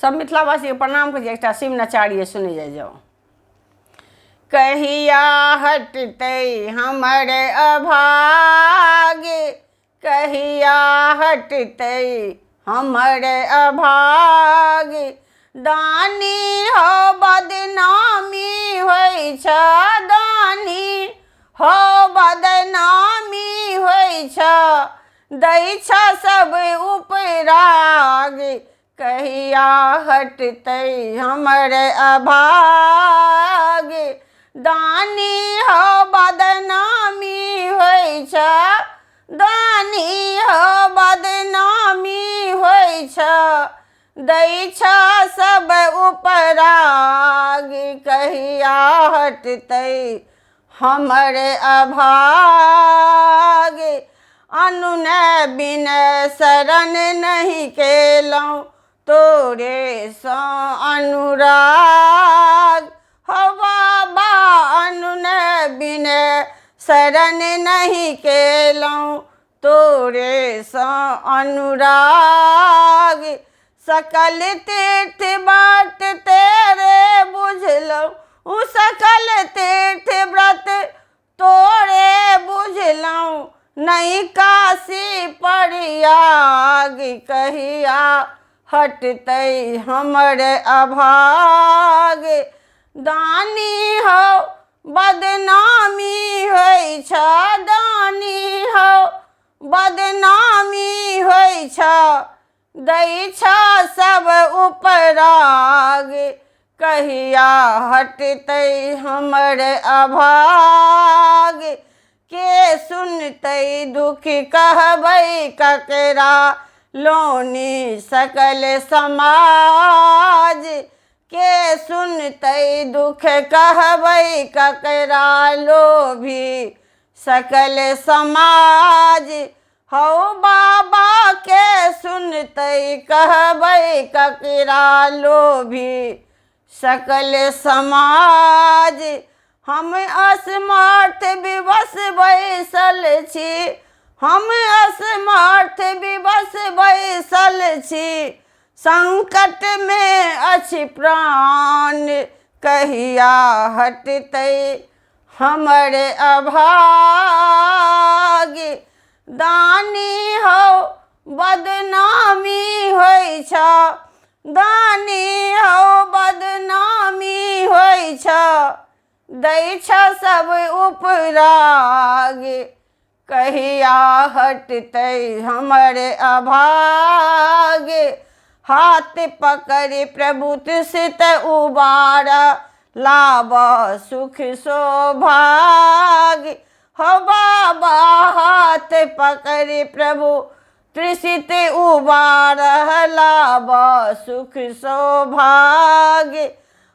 सब मिथिलावासी के प्रणाम करिए। एक शिव नचारिए सुनी जाए जाओ। कहिया हटते हमरे अभाग, कहिया हटते हमरे अभाग, दानी हो बदनामी होइ छ, दानी हो बदनामी होइ छ, दै छ सब उपराग, कहिया हटते हमरे अभाग, दानी हो बदनामी होइ छ, दानी हो बदनामी होइ छ, दै छ सब उपराग, कहिया हटते हमरे अभाग, अनुन बिन शरण नहीं केलहुँ, तोरे सँ अनुराग, हो बाबा अनुन बिन शरण नहीं केलहुँ, तोरे सँ अनुराग, सकल तीर्थ बाट तेरे बुझलहुँ, सकल तीर्थ व्रत तोरे बुझलहुँ, नहीं काशी प्रयाग, कहिया हटते हमरे अभाग, दानी हो बदनामी होइ छ, दानी हो बदनामी होइ छ, दै छ सब उपराग, कहिया हटते हमरे अभाग, के सुनते दुख कहबै ककरा, लोनी सकल समाज, के सुनते दुख कहबै ककरा, लोभी सकल समाज, हौ बाबा के सुनते कहबै ककरा, लोभी सकल समाज, हम असमर्थ विवश बैसल छी, हम असमर्थ विवश बैसल छी, संकट में अछि प्राण, कहिया हटते हमरे अभाग, दानी हो बदनामी होइ छ, दानी हो बदनामी होइ छ, दै छ सब उपराग, कहिया हटते हमरे अभाग, हाथ पकड़ प्रभु त्रिसित उबार, लाभ सुख सौभाग्य, हो बाबा हाथ पकड़ प्रभु त्रिसित उबार, लाभ सुख सौभाग्य,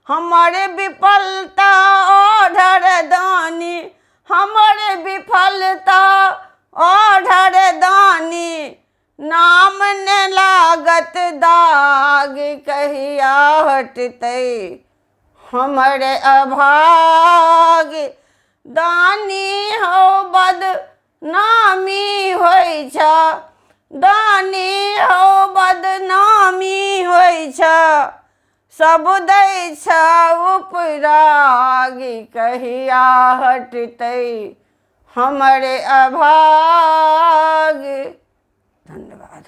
हमारे विफलता ओढ़र दानी, हमारे विफलता ओढ़र दानी, नाम न लागत दाग, कहिया हटते हमरे अभाग, दानी हो बदनामी होइ छ, दानी हो बदनामी होइ छ, सब दै छ उपराग, कहिया हटते हमरे अभाग। धन्यवाद।